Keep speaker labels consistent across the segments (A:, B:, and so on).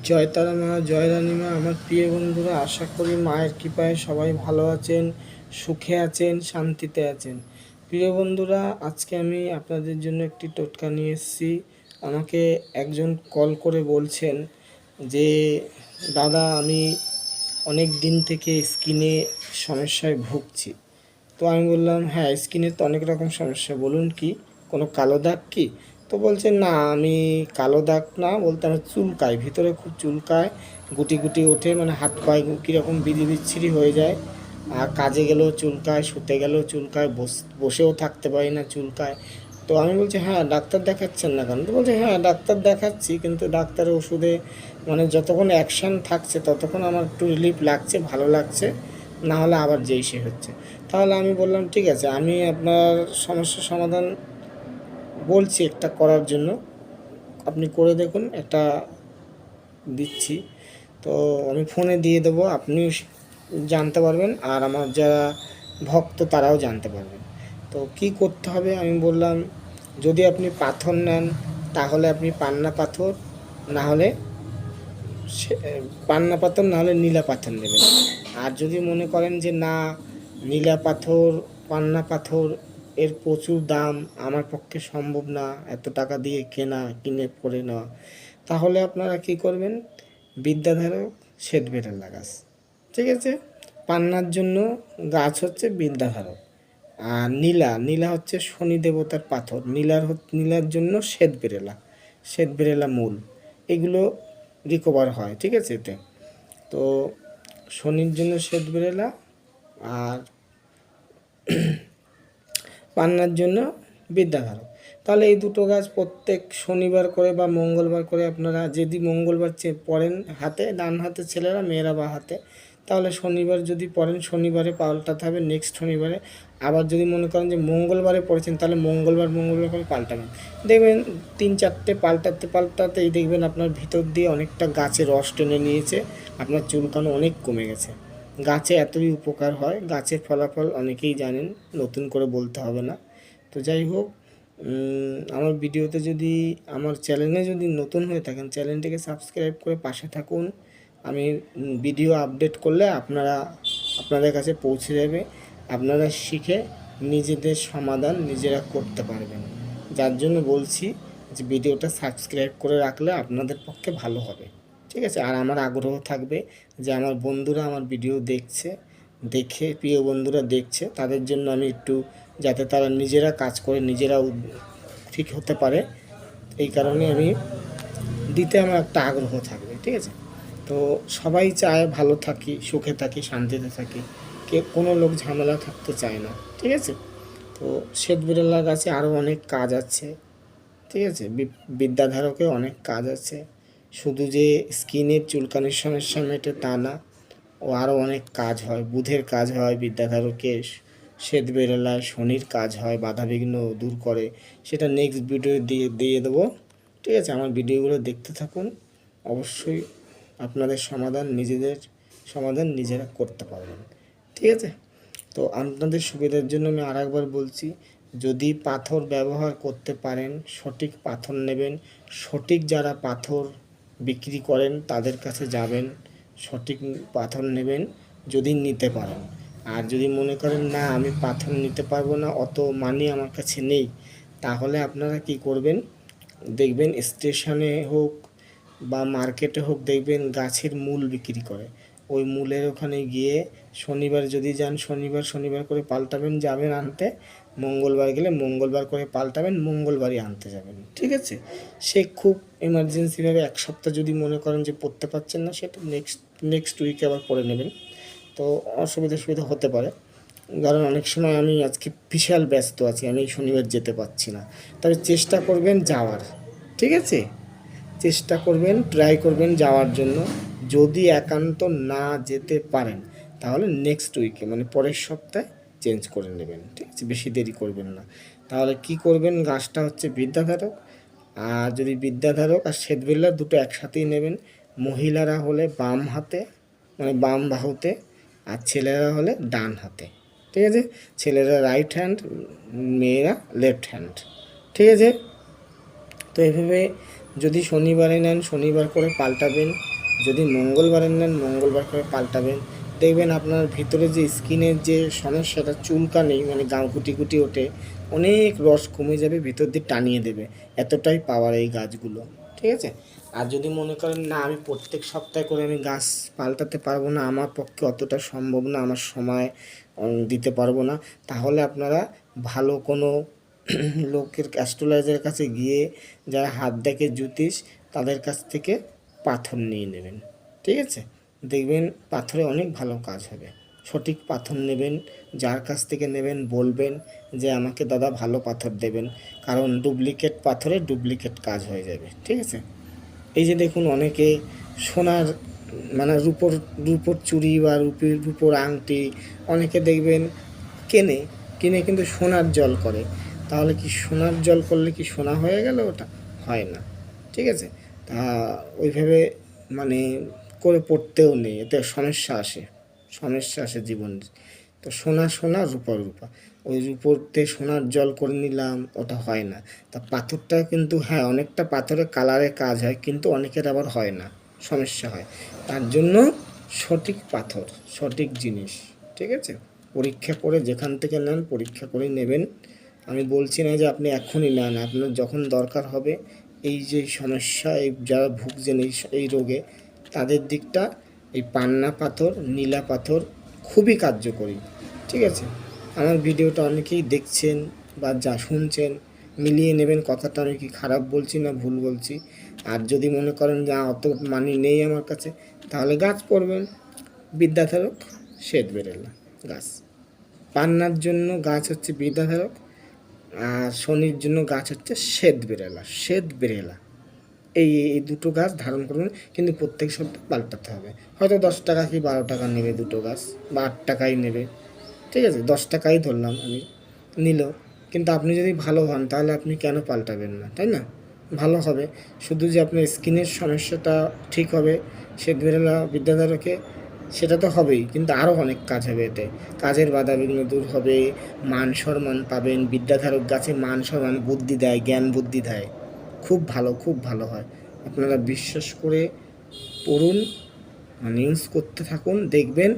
A: জয় তারা মা, জয় রানী মা। আমার প্রিয় বন্ধুরা, আশা করি মায়ের কৃপায় সবাই ভালো আছেন, সুখে আছেন, শান্তিতে আছেন। প্রিয় বন্ধুরা, আজকে আমি আপনাদের জন্য একটি টোটকা নিয়ে এসেছি। আমাকে একজন কল করে বলছেন যে দাদা, আমি অনেক দিন থেকে স্কিনে সমস্যায় ভুগছি। তো আমি বললাম, হ্যাঁ, স্কিনের তো অনেক রকম সমস্যা, বলুন কি, কোনো কালো দাগ কি? তো বলছে, না, আমি কালো দাগ না, বলতে আমার চুলকায়, ভিতরে খুব চুলকায়, গুটি গুটি ওঠে, মানে হাত পায়ে কীরকম বিচ্ছিরি হয়ে যায়। আর কাজে গেলেও চুলকায়, শুতে গেলেও চুলকায়, বসেও থাকতে পারি না, চুলকায়। তো আমি বলছি, হ্যাঁ, ডাক্তার দেখাচ্ছেন না কেন? তো বলছে, হ্যাঁ, ডাক্তার দেখাচ্ছি, কিন্তু ডাক্তারের ওষুধে মানে যতক্ষণ অ্যাকশান থাকছে ততক্ষণ আমার একটু রিলিফ লাগছে, ভালো লাগছে, না হলে আবার যেই সে হচ্ছে। তাহলে আমি বললাম, ঠিক আছে, আমি আপনার সমস্যার সমাধান বলছি একটা করার জন্য, আপনি করে দেখুন, একটা দিচ্ছি। তো আমি ফোনে দিয়ে দেবো, আপনিও জানতে পারবেন, আর আমার যারা ভক্ত তারাও জানতে পারবেন। তো কি করতে হবে আমি বললাম, যদি আপনি পাথর নেন তাহলে আপনি পান্না পাথর, না হলে পান্না পাথর না হলে নীলা পাথর নেবেন। আর যদি মনে করেন যে না, নীলা পাথর, পান্না পাথর এর প্রচুর দাম, আমার পক্ষে সম্ভব না এত টাকা দিয়ে কিনে পরে নেওয়া, তাহলে আপনারা কি করবেন, বিদ্যাধারক শ্বেতবেরেলা গাছ, ঠিক আছে? পান্নার জন্য গাছ হচ্ছে বিদ্যাধারক। আর নীলা হচ্ছে শনি দেবতার পাথর, নীলার জন্য শ্বেতবেরেলা মূল, এগুলো রিকভার হয়, ঠিক আছে? এতে তো শনির জন্য শ্বেতবেরেলা, আর পান্নার জন্য বিদ্যাধারক। তাহলে এই দুটো গাছ প্রত্যেক শনিবার করে বা মঙ্গলবার করে, আপনারা যদি মঙ্গলবার পড়েন হাতে, ডান হাতে ছেলেরা, মেয়েরা বা হাতে, তাহলে শনিবার যদি পড়েন শনিবারে পাল্টাতে হবে, নেক্সট শনিবারে। আবার যদি মনে করেন যে মঙ্গলবারে পড়েছেন, তাহলে মঙ্গলবার করে পাল্টাবেন। দেখবেন 3-4টে পাল্টাতেই দেখবেন আপনার ভিতর দিয়ে অনেকটা গাছের রস টেনে নিয়েছে, আপনার চুলকানো অনেক কমে গেছে। গাছে এতই উপকার হয়, গাছের ফলাফল অনেকেই জানেন, নতুন করে বলতে হবে না। তো যাই হোক, আমার ভিডিওতে যদি, আমার চ্যানেলে যদি নতুন হয়ে থাকেন, চ্যানেলটিকে সাবস্ক্রাইব করে পাশে থাকুন। আমি ভিডিও আপডেট করলে আপনাদের কাছে পৌঁছে যাবে, আপনারা শিখে নিজেদের সমাধান নিজেরা করতে পারবেন। যার জন্য বলছি যে ভিডিওটা সাবস্ক্রাইব করে রাখলে আপনাদের পক্ষে ভালো হবে, ঠিক আছে? আর আমার আগ্রহ থাকবে যে আমার বন্ধুরা আমার ভিডিও দেখে প্রিয় বন্ধুরা দেখছে, তাদের জন্য আমি একটু, যাতে তারা নিজেরা কাজ করে নিজেরাও ঠিক হতে পারে, এই কারণে আমি দিতে আমার একটা আগ্রহ থাকবে, ঠিক আছে? তো সবাই চায় ভালো থাকি, সুখে থাকি, শান্তিতে থাকি, কোনো লোক ঝামেলা থাকতে চায় না, ঠিক আছে? তো শ্বেতবেরেলা গাছে আরও অনেক কাজ আছে, ঠিক আছে? বিদ্যাধারকে অনেক কাজ আছে, শুধু যে স্কিনের চুলকানির সমস্যা মেটে তা না, ও আরও অনেক কাজ হয়, বুধের কাজ হয় বিদ্যাধারকে, শ্বেতবেরেলায় শনির কাজ হয়, বাধাবিঘ্ন দূর করে, সেটা নেক্সট ভিডিও দিয়ে দেবো, ঠিক আছে? আমার ভিডিওগুলো দেখতে থাকুন, অবশ্যই আপনাদের নিজেদের সমাধান নিজেরা করতে পারবেন, ঠিক আছে? তো আপনাদের সুবিধার জন্য আমি আরেকবার বলছি, যদি পাথর ব্যবহার করতে পারেন, সঠিক পাথর নেবেন, সঠিক যারা পাথর বিক্রি করেন তাদের কাছে যাবেন, সঠিক পাথর নেবেন যদি নিতে পারেন। আর যদি মনে করেন না, আমি পাথর নিতে পারবো না, অত মানি আমার কাছে নেই, তাহলে আপনারা কি করবেন, দেখবেন স্টেশনে হোক বা মার্কেটে হোক, দেখবেন গাছের মূল বিক্রি করে, ওই মূলের ওখানে গিয়ে শনিবার যদি যান, শনিবার করে পাল্টাবেন, যাবেন আনতে, মঙ্গলবার গেলে মঙ্গলবার করে পাল্টাবেন, মঙ্গলবারই আনতে যাবেন, ঠিক আছে? সে খুব এমার্জেন্সিভাবে 1 সপ্তাহ যদি মনে করেন যে পড়তে পারছেন না, সেটা নেক্সট উইকে আবার পড়ে নেবেন। তো সুবিধা হতে পারে, কারণ অনেক সময় আমি আজকে বিশাল ব্যস্ত আছি, আমি শনিবার যেতে পারছি না, তবে চেষ্টা করবেন যাওয়ার, ঠিক আছে? চেষ্টা করবেন, ট্রাই করবেন যাওয়ার জন্য। যদি একান্ত না যেতে পারেন, তাহলে নেক্সট উইকে, মানে পরের সপ্তাহে চেঞ্জ করে নেবেন, ঠিক আছে? বেশি দেরি করবেন না। তাহলে কি করবেন, গাছটা হচ্ছে বিদ্যাধারক, আর যদি বিদ্যাধারক আর শ্বেতবেরেলা দুটো একসাথেই নেবেন। মহিলারা হলে বাম হাতে, মানে বাম বাহুতে, আর ছেলেরা হলে ডান হাতে, ঠিক আছে? ছেলেরা রাইট হ্যান্ড, মেয়েরা লেফট হ্যান্ড, ঠিক আছে? তো এভাবে যদি শনিবারে নেন শনিবার করে পাল্টাবেন, যদি মঙ্গলবারে নেন মঙ্গলবার করে পাল্টাবেন। দেখবেন আপনার ভিতরে যে স্কিনের যে সমস্যাটা, চুলকানি মানে গাঁ গুটি গুটি ওঠে, অনেক রস কমে যাবে, ভিতর দিয়ে টানিয়ে দেবে, এতটাই পাওয়ার এই গাছগুলো। ঠিক আছে। আর যদি মনে করেন না আমি প্রত্যেক সপ্তাহে করে আমি গাছ পাল্টাতে পারবো না, আমার পক্ষে অতটা সম্ভব না, আমার সময় দিতে পারবো না, তাহলে আপনারা ভালো কোনো লোকের অ্যাস্ট্রোলজারের কাছে গিয়ে, যারা হাত দেখে জ্যোতিষ, তাদের কাছ থেকে পাথর নিয়ে নেবেন। ঠিক আছে। দেখবেন পাথরে অনেক ভালো কাজ হবে। সঠিক পাথর নেবেন, যার কাছ থেকে নেবেন বলবেন যে আমাকে দাদা ভালো পাথর দেবেন, কারণ ডুপ্লিকেট পাথরে ডুপ্লিকেট কাজ হয়ে যাবে। ঠিক আছে। এই যে দেখুন অনেকে সোনার মানে রূপোর চুড়ি বা রূপোর আংটি অনেকে দেখবেন কেনে, কিনে কিন্তু সোনার জল করে। তাহলে কি সোনার জল করলে কি সোনা হয়ে গেল? ওটা হয় না। ঠিক আছে। তা ওইভাবে মানে করে পড়তেও নেই, এতে সমস্যা আসে জীবনের। তো সোনা সোনা, রূপা রূপা, ওই রূপোতে সোনার জল করে নিলাম, ওটা হয় না। তা পাথরটা কিন্তু হ্যাঁ অনেকটা পাথরে কালারে কাজ হয়, কিন্তু অনেকের আবার হয় না, সমস্যা হয়। তার জন্য সঠিক পাথর, সঠিক জিনিস। ঠিক আছে। পরীক্ষা করে যেখান থেকে নেন পরীক্ষা করে নেবেন। আমি বলছি না যে আপনি এখনই নেন, আপনার যখন দরকার হবে। এই যে সমস্যা, এই যারা ভুগছেন এই রোগে, তাদের দিকটা এই পান্না পাথর, নীলা পাথর খুবই কার্যকরী। ঠিক আছে। আমার ভিডিওটা অনেকেই দেখছেন বা যা শুনছেন, মিলিয়ে নেবেন কথাটা, আমি কি খারাপ বলছি না ভুল বলছি। আর যদি মনে করেন যে অত মানি নেই আমার কাছে, তাহলে গাছ পড়বেন, বিদ্যাধারক, শ্বেত বেরেলা গাছ। পান্নার জন্য গাছ হচ্ছে বিদ্যাধারক, আর শনির জন্য গাছ হচ্ছে শ্বেত বেরেলা। এই দুটো গাছ ধারণ করবেন, কিন্তু প্রত্যেক সপ্তাহে পাল্টাতে হবে। হয়তো 10 টাকা কি 12 টাকা নেবে দুটো গাছ, বা 8 টাকাই নেবে। ঠিক আছে, 10 টাকাই ধরলাম আমি, নিল। কিন্তু আপনি যদি ভালো হন তাহলে আপনি কেন পাল্টাবেন না, তাই না? ভালো হবে। শুধু যে আপনার স্কিনের সমস্যাটা ঠিক হবে শ্বেতবেরেলা বিদ্যাধারকে, সেটা তো হবেই, কিন্তু আরও অনেক কাজ হবে এতে। কাজের বাধাবিঘ্ন দূর হবে, মান সম্মান পাবেন। বিদ্যাধারক গাছে মান সম্মান, বুদ্ধি দেয়, জ্ঞান বুদ্ধি দেয়। খুব ভালো হয়। আপনারা বিশ্বাস করে পড়ুন, মানে ইউজ করতে থাকুন, দেখবেন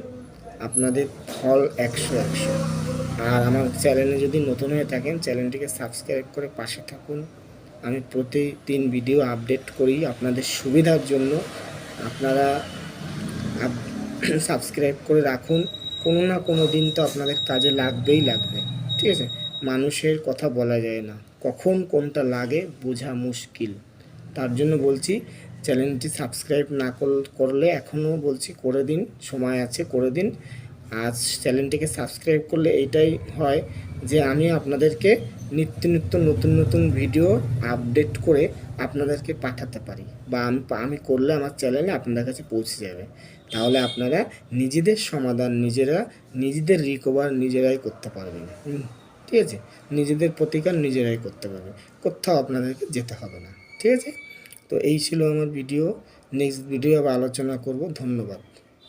A: আপনাদের ফল 100। আর আমার চ্যানেলে যদি নতুন হয়ে থাকেন, চ্যানেলটিকে সাবস্ক্রাইব করে পাশে থাকুন। আমি প্রতিদিন ভিডিও আপডেট করি আপনাদের সুবিধার জন্য। আপনারা সাবস্ক্রাইব করে রাখুন, কোনো না কোনো দিন তো আপনাদের কাজে লাগবেই লাগবে। ঠিক আছে। মানুষের কথা বলা যায় না, কখন কোনটা লাগে বোঝা মুশকিল। তার জন্য বলছি, চ্যানেলটি সাবস্ক্রাইব না করলে এখনও বলছি করে দিন, সময় আছে, করে দিন। আজ চ্যানেলটিকে সাবস্ক্রাইব করলে এইটাই হয় যে আমি আপনাদেরকে নিত্য নতুন ভিডিও আপডেট করে আপনাদেরকে পাঠাতে পারি, বা আমি করলে আমার চ্যানেলে আপনাদের কাছে পৌঁছে যাবে। তাহলে আপনারা নিজেদের সমাধান নিজেদের রিকভার নিজেরাই করতে পারবেন। ঠিক আছে। নিজেদের প্রতিকার নিজেরাই করতে পারবেন, কোথাও আপনাদেরকে যেতে হবে না। ঠিক আছে। তো এই ছিল আমার ভিডিও। নেক্সট ভিডিও আবার আলোচনা করব। ধন্যবাদ।